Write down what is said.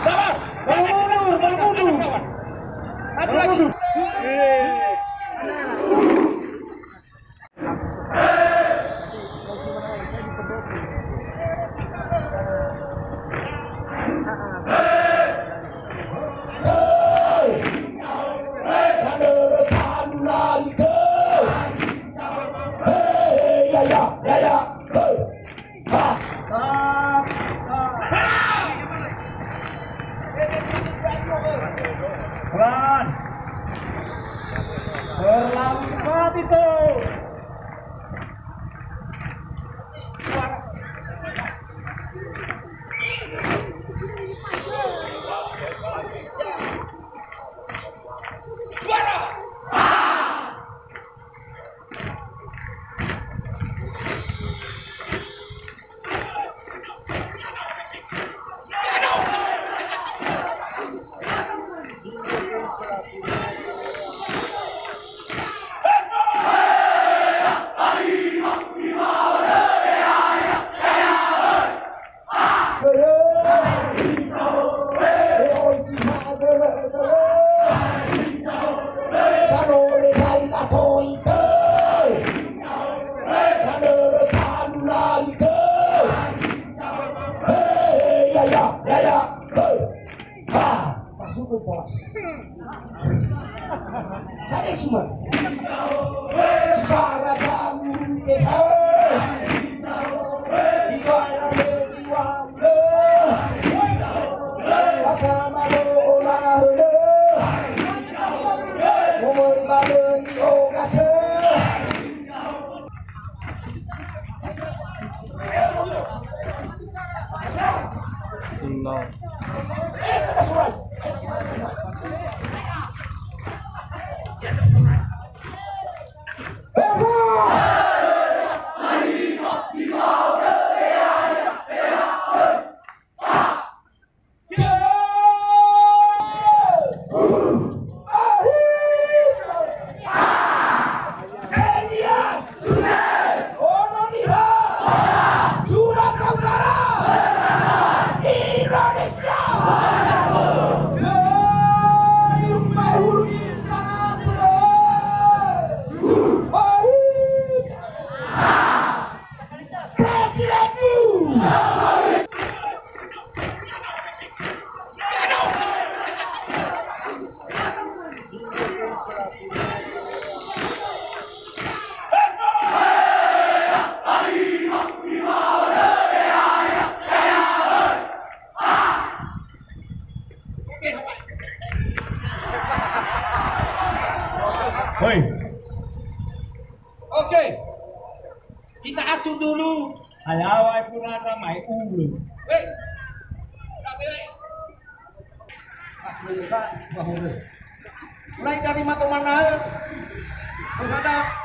Sabar, bermundur. Maju lagi. Pelan. Terlalu cepat itu. Suara. Suara. Tadi semua secara kamu jiwa yang berjiwa masa malu olah ngomong badan di ogase kata surat Hoi. Oke, kita atur dulu. Alawai punata mai ulu. Hei, tak boleh. Mulai dari mata mana? Menghadap